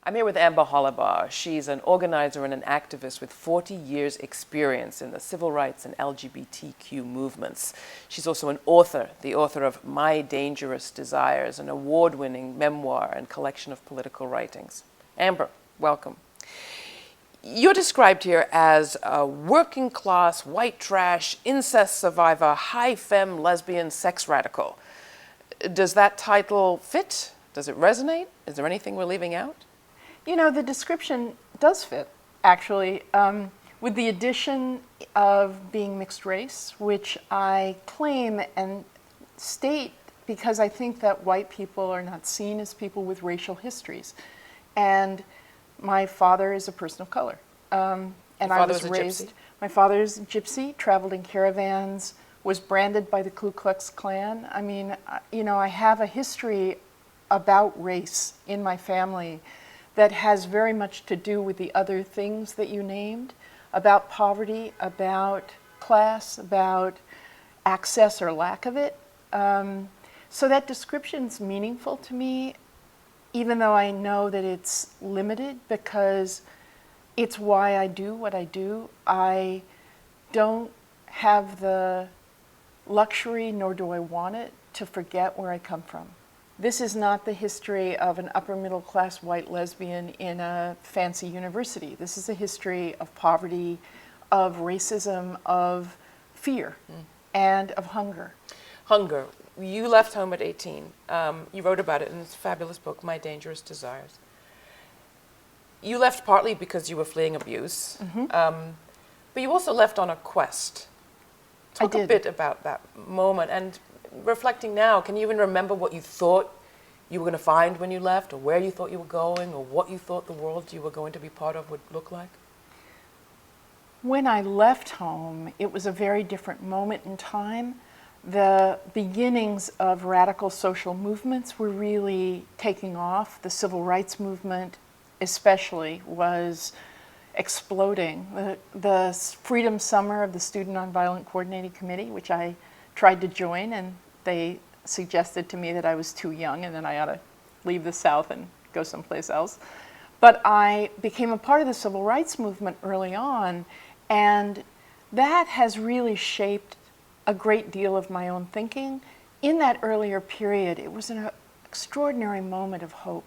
I'm here with Amber Hollibaugh. She's an organizer and an activist with 40 years experience in the civil rights and LGBTQ movements. She's also an author, the author of My Dangerous Desires, an award-winning memoir and collection of political writings. Amber, welcome. You're described here as a working class, white trash, incest survivor, high femme, lesbian, sex radical. Does that title fit? Does it resonate? Is there anything we're leaving out? You know, the description does fit, actually, with the addition of being mixed race, which I claim and state because I think that white people are not seen as people with racial histories. And my father is a person of color. And I was raised. My father is a gypsy, traveled in caravans, was branded by the Ku Klux Klan. I mean, you know, I have a history about race in my family that has very much to do with the other things that you named, about poverty, about class, about access or lack of it. So that description's meaningful to me, even though I know that it's limited because it's why I do what I do. I don't have the luxury, nor do I want it, to forget where I come from. This is not the history of an upper middle class white lesbian in a fancy university. This is a history of poverty, of racism, of fear, and of hunger. Hunger. You left home at 18. You wrote about it in this fabulous book, My Dangerous Desires. You left partly because you were fleeing abuse, but you also left on a quest. Talk a bit about that moment, and reflecting now, can you even remember what you thought you were going to find when you left, or where you thought you were going, or what you thought the world you were going to be part of would look like? When I left home, it was a very different moment in time. The beginnings of radical social movements were really taking off. The civil rights movement especially was exploding. The Freedom Summer of the Student Nonviolent Coordinating Committee, which I tried to join, and they suggested to me that I was too young and then I ought to leave the South and go someplace else. But I became a part of the civil rights movement early on, and that has really shaped a great deal of my own thinking. In that earlier period, it was an extraordinary moment of hope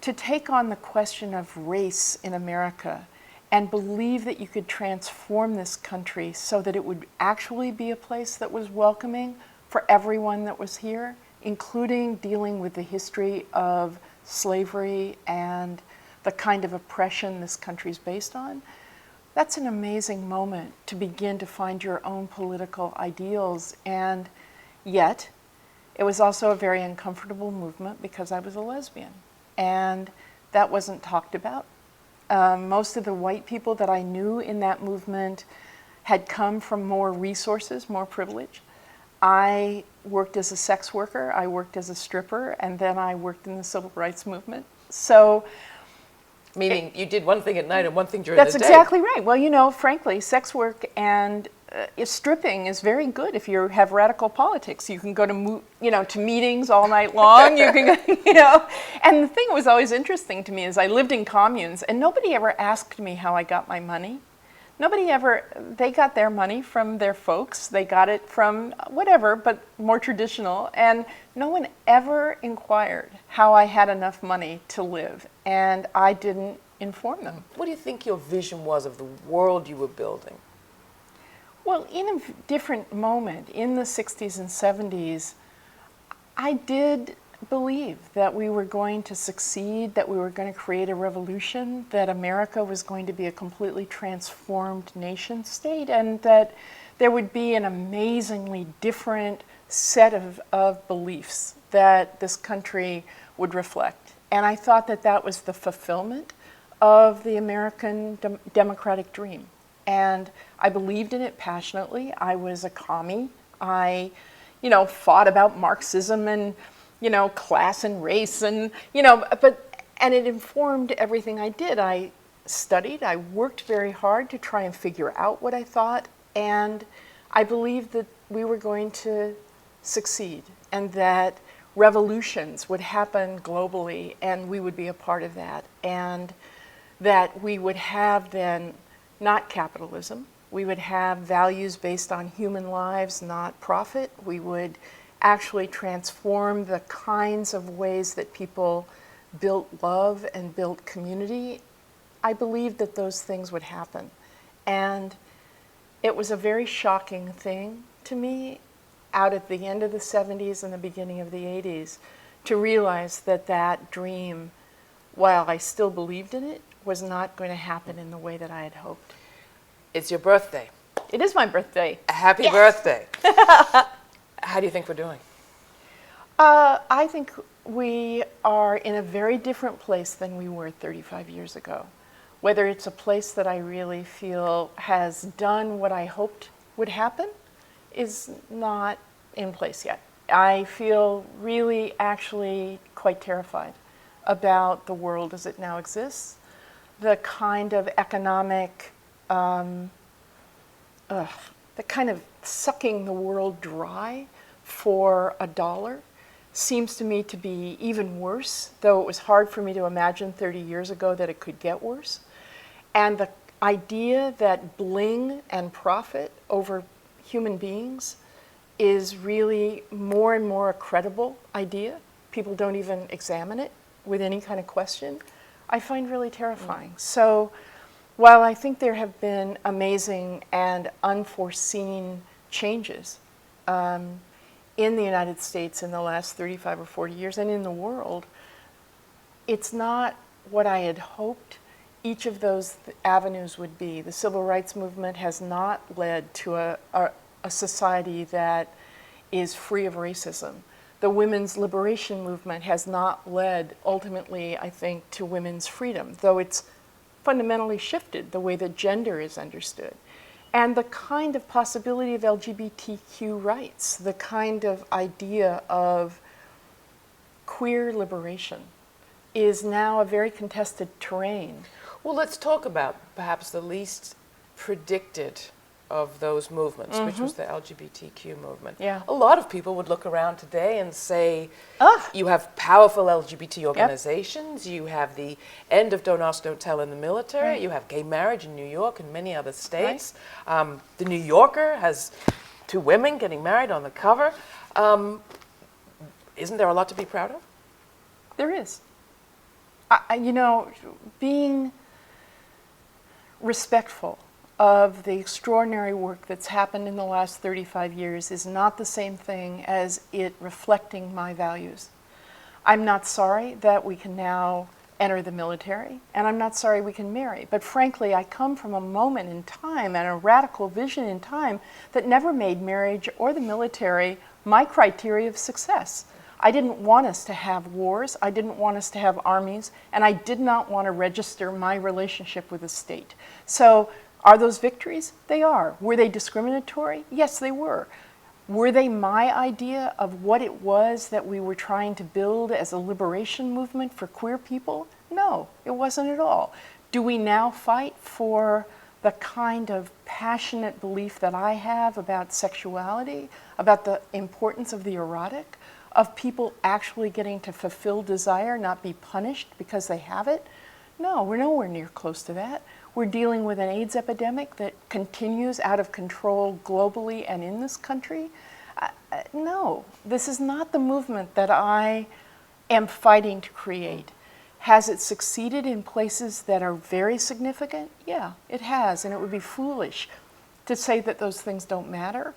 to take on the question of race in America and believe that you could transform this country so that it would actually be a place that was welcoming for everyone that was here, including dealing with the history of slavery and the kind of oppression this country's based on. That's an amazing moment to begin to find your own political ideals, and yet it was also a very uncomfortable movement because I was a lesbian, and that wasn't talked about. Most of the white people that I knew in that movement had come from more resources, more privilege. I worked as a sex worker, I worked as a stripper, and then I worked in the civil rights movement. So, meaning you did one thing at night and one thing during the day. That's exactly right. Well, you know, frankly, sex work and stripping is very good if you have radical politics. You can go to, to meetings all night long. You can go, And the thing that was always interesting to me is I lived in communes, and nobody ever asked me how I got my money. They got their money from their folks. They got it from whatever, but more traditional. And no one ever inquired how I had enough money to live. And I didn't inform them. What do you think your vision was of the world you were building? Well, in a different moment, in the 60s and 70s, I did believe that we were going to succeed, that we were going to create a revolution, that America was going to be a completely transformed nation state, and that there would be an amazingly different set of beliefs that this country would reflect. And I thought that that was the fulfillment of the American democratic dream. And I believed in it passionately. I was a commie. I, fought about Marxism and class and race, and and it informed everything I did. I studied, I worked very hard to try and figure out what I thought, and I believed that we were going to succeed, and that revolutions would happen globally and we would be a part of that, and that we would have then not capitalism, we would have values based on human lives, not profit. We would actually transform the kinds of ways that people built love and built community. I believed that those things would happen. And it was a very shocking thing to me out at the end of the 70s and the beginning of the 80s to realize that that dream, while I still believed in it, was not going to happen in the way that I had hoped. It's your birthday. It is my birthday. Happy birthday. How do you think we're doing? I think we are in a very different place than we were 35 years ago. Whether it's a place that I really feel has done what I hoped would happen is not in place yet. I feel really actually quite terrified about the world as it now exists, the kind of economic, the kind of sucking the world dry for a dollar seems to me to be even worse, though it was hard for me to imagine 30 years ago that it could get worse. And the idea that bling and profit over human beings is really more and more a credible idea. People don't even examine it with any kind of question. I find really terrifying. So while I think there have been amazing and unforeseen changes in the United States in the last 35 or 40 years and in the world, it's not what I had hoped each of those avenues would be. The civil rights movement has not led to a society that is free of racism. The women's liberation movement has not led ultimately, I think, to women's freedom, though it's fundamentally shifted the way that gender is understood. And the kind of possibility of LGBTQ rights, the kind of idea of queer liberation is now a very contested terrain. Well, let's talk about perhaps the least predicted of those movements, which was the LGBTQ movement. Yeah. A lot of people would look around today and say, you have powerful LGBT organizations, you have the end of Don't Ask, Don't Tell in the military, Right. you have gay marriage in New York and many other states. Right. The New Yorker has 2 women getting married on the cover. Isn't there a lot to be proud of? There is. Being respectful of the extraordinary work that's happened in the last 35 years is not the same thing as it reflecting my values. I'm not sorry that we can now enter the military, and I'm not sorry we can marry. But frankly, I come from a moment in time and a radical vision in time that never made marriage or the military my criteria of success. I didn't want us to have wars, I didn't want us to have armies, and I did not want to register my relationship with the state. So, are those victories? They are. Were they discriminatory? Yes, they were. Were they my idea of what it was that we were trying to build as a liberation movement for queer people? No, it wasn't at all. Do we now fight for the kind of passionate belief that I have about sexuality, about the importance of the erotic, of people actually getting to fulfill desire, not be punished because they have it? No, we're nowhere near close to that. We're dealing with an AIDS epidemic that continues out of control globally and in this country. No, this is not the movement that I am fighting to create. Has it succeeded in places that are very significant? Yeah, it has, and it would be foolish to say that those things don't matter.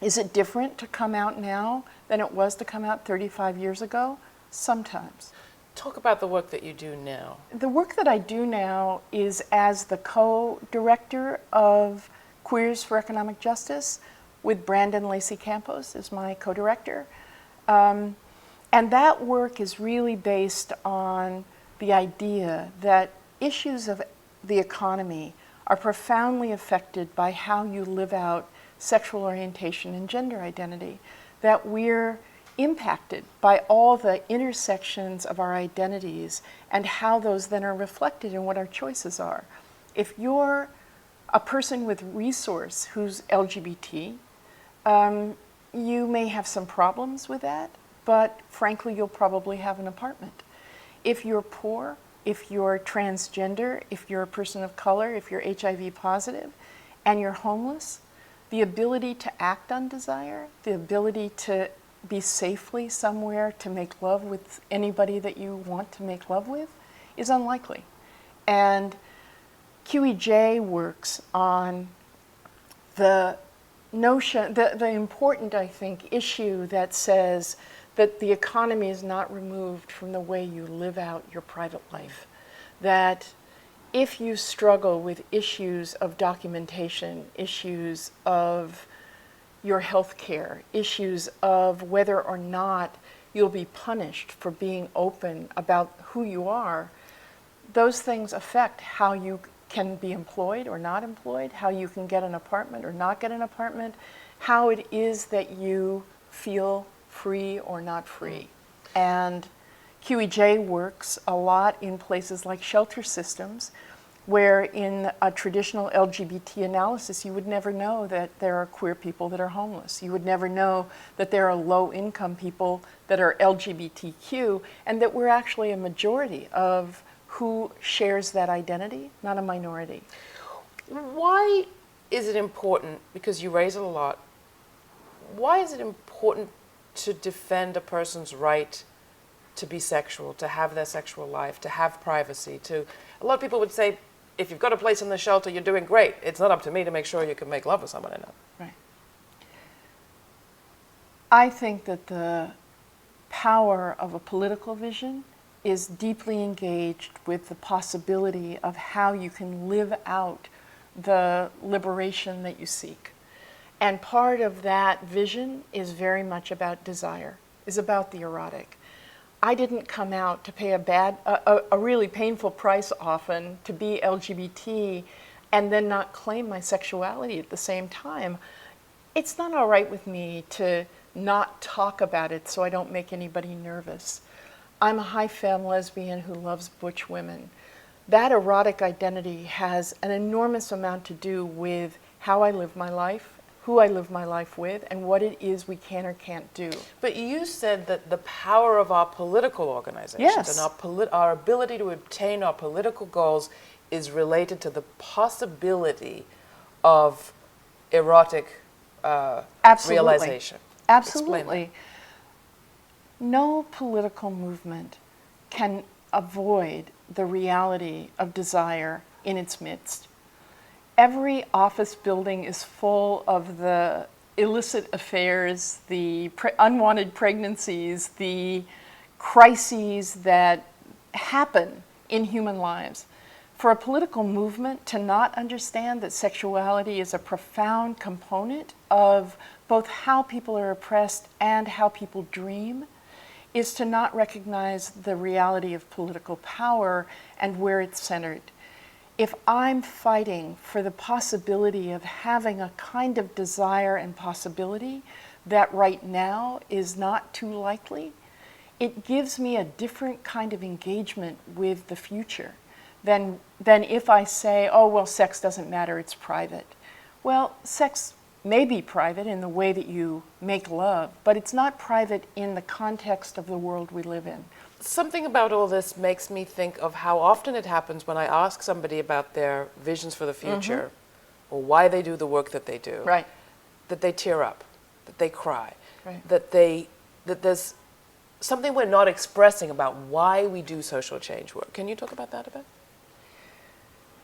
Is it different to come out now than it was to come out 35 years ago? Sometimes. Talk about the work that you do now. The work that I do now is as the co-director of Queers for Economic Justice with Brandon Lacey Campos as my co-director. And that work is really based on the idea that issues of the economy are profoundly affected by how you live out sexual orientation and gender identity, that we're impacted by all the intersections of our identities and how those then are reflected in what our choices are. If you're a person with resource who's LGBT, you may have some problems with that. but frankly, you'll probably have an apartment. If you're poor, if you're transgender, if you're a person of color, if you're HIV positive, and you're homeless, the ability to act on desire, the ability to be safely somewhere to make love with anybody that you want to make love with is unlikely. And QEJ works on the notion, the important, I think, issue that says that the economy is not removed from the way you live out your private life. That if you struggle with issues of documentation, issues of your health care, issues of whether or not you'll be punished for being open about who you are, those things affect how you can be employed or not employed, how you can get an apartment or not get an apartment, how it is that you feel free or not free. And QEJ works a lot in places like shelter systems, where in a traditional LGBT analysis, you would never know that there are queer people that are homeless. You would never know that there are low-income people that are LGBTQ, and that we're actually a majority of who shares that identity, not a minority. Why is it important, because you raise it a lot, why is it important to defend a person's right to be sexual, to have their sexual life, to have privacy? A lot of people would say, if you've got a place in the shelter, you're doing great. It's not up to me to make sure you can make love with someone I know. Right. I think that the power of a political vision is deeply engaged with the possibility of how you can live out the liberation that you seek. And part of that vision is very much about desire, is about the erotic. I didn't come out to pay a really painful price often to be LGBT and then not claim my sexuality at the same time. It's not all right with me to not talk about it so I don't make anybody nervous. I'm a high-femme lesbian who loves butch women. That erotic identity has an enormous amount to do with how I live my life, who I live my life with, and what it is we can or can't do. But you said that the power of our political organizations Yes. and our ability to obtain our political goals is related to the possibility of erotic Absolutely. realization. Absolutely. No political movement can avoid the reality of desire in its midst. Every office building is full of the illicit affairs, the unwanted pregnancies, the crises that happen in human lives. For a political movement to not understand that sexuality is a profound component of both how people are oppressed and how people dream is to not recognize the reality of political power and where it's centered. If I'm fighting for the possibility of having a kind of desire and possibility that right now is not too likely, it gives me a different kind of engagement with the future than if I say, oh, well, sex doesn't matter, it's private. Well, sex may be private in the way that you make love, but it's not private in the context of the world we live in. Something about all this makes me think of how often it happens when I ask somebody about their visions for the future, or why they do the work that they do, Right. that they tear up, that they cry, Right. that there's something we're not expressing about why we do social change work. Can you talk about that a bit?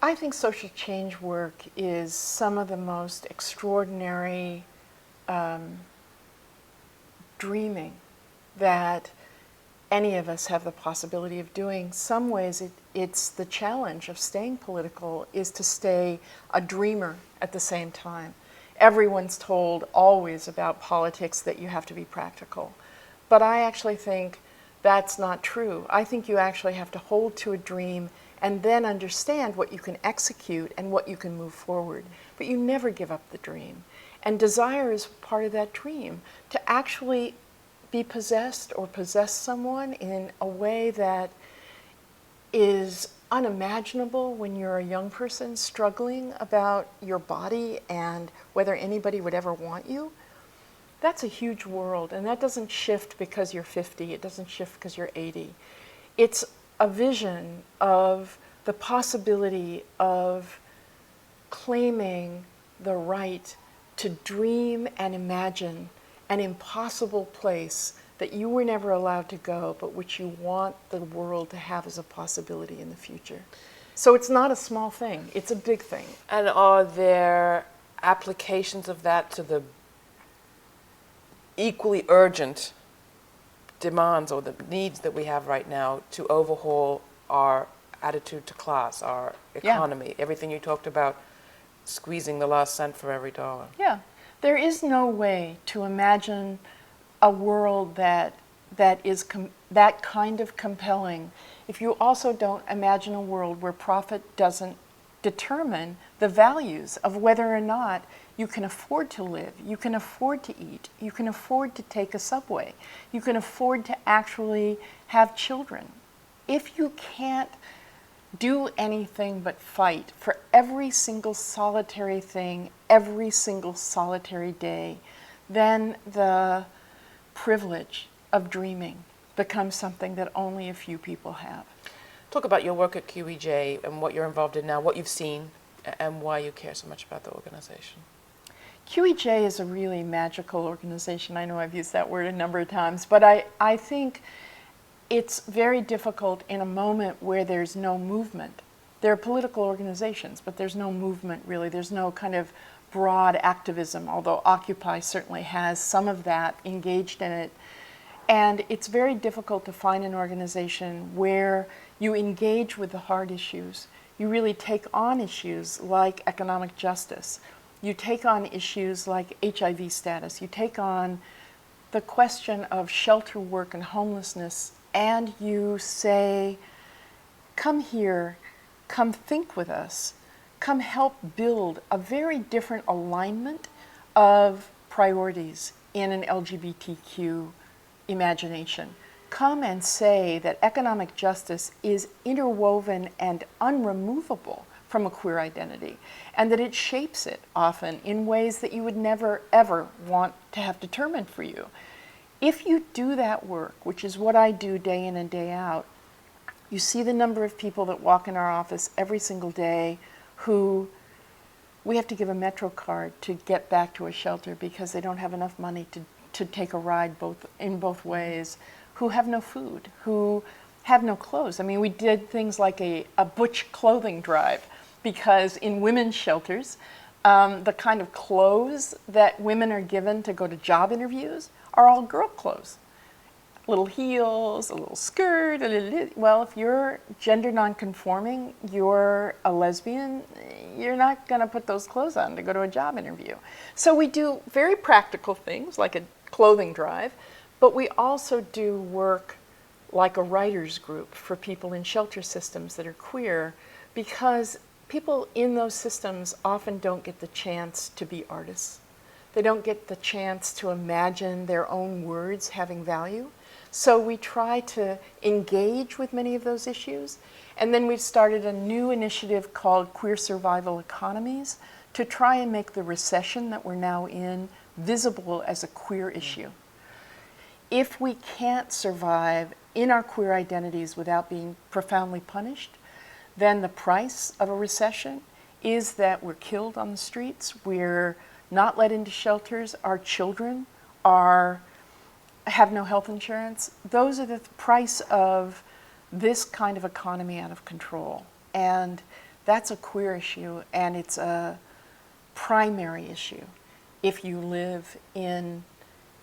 I think social change work is some of the most extraordinary dreaming that any of us have the possibility of doing. Some ways it's the challenge of staying political is to stay a dreamer at the same time. Everyone's told always about politics that you have to be practical. But I actually think that's not true. I think you actually have to hold to a dream and then understand what you can execute and what you can move forward. But you never give up the dream. And desire is part of that dream, to actually be possessed or possess someone in a way that is unimaginable when you're a young person struggling about your body and whether anybody would ever want you. That's a huge world, and that doesn't shift because you're 50, it doesn't shift because you're 80. It's a vision of the possibility of claiming the right to dream and imagine an impossible place that you were never allowed to go, but which you want the world to have as a possibility in the future. So it's not a small thing, it's a big thing. And are there applications of that to the equally urgent demands or the needs that we have right now to overhaul our attitude to class, our economy, everything you talked about, squeezing the last cent for every dollar? Yeah, there is no way to imagine a world that is that kind of compelling if you also don't imagine a world where profit doesn't determine the values of whether or not you can afford to live, you can afford to eat, you can afford to take a subway, you can afford to actually have children. If you can't do anything but fight for every single solitary thing, every single solitary day, then the privilege of dreaming becomes something that only a few people have. Talk about your work at QEJ and what you're involved in now, what you've seen, and why you care so much about the organization. QEJ is a really magical organization. I know I've used that word a number of times, but I think it's very difficult in a moment where there's no movement. There are political organizations, but there's no movement really. There's no kind of broad activism, although Occupy certainly has some of that engaged in it. And it's very difficult to find an organization where you engage with the hard issues. You really take on issues like economic justice. You take on issues like HIV status. You take on the question of shelter work and homelessness, and you say, come here, come think with us, come help build a very different alignment of priorities in an LGBTQ imagination. Come and say that economic justice is interwoven and unremovable from a queer identity, and that it shapes it often in ways that you would never ever want to have determined for you. If you do that work, which is what I do day in and day out, you see the number of people that walk in our office every single day who we have to give a Metro card to get back to a shelter because they don't have enough money to take a ride in both ways, who have no food, who have no clothes. I mean, we did things like a butch clothing drive, because in women's shelters, the kind of clothes that women are given to go to job interviews are all girl clothes. Little heels, a little skirt, well, if you're gender nonconforming, you're a lesbian, you're not going to put those clothes on to go to a job interview. So we do very practical things like a clothing drive, but we also do work like a writers group for people in shelter systems that are queer, because people in those systems often don't get the chance to be artists. They don't get the chance to imagine their own words having value. So we try to engage with many of those issues. And then we've started a new initiative called Queer Survival Economies to try and make the recession that we're now in visible as a queer issue. If we can't survive in our queer identities without being profoundly punished, then the price of a recession is that we're killed on the streets, we're not let into shelters, our children have no health insurance. Those are the price of this kind of economy out of control. And that's a queer issue, and it's a primary issue. If you live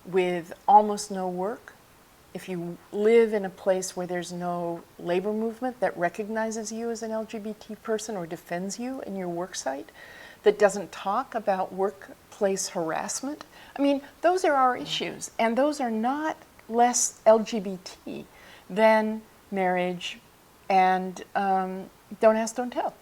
with almost no work, if you live in a place where there's no labor movement that recognizes you as an LGBT person or defends you in your work site, that doesn't talk about workplace harassment, I mean, those are our issues, and those are not less LGBT than marriage and don't ask, don't tell.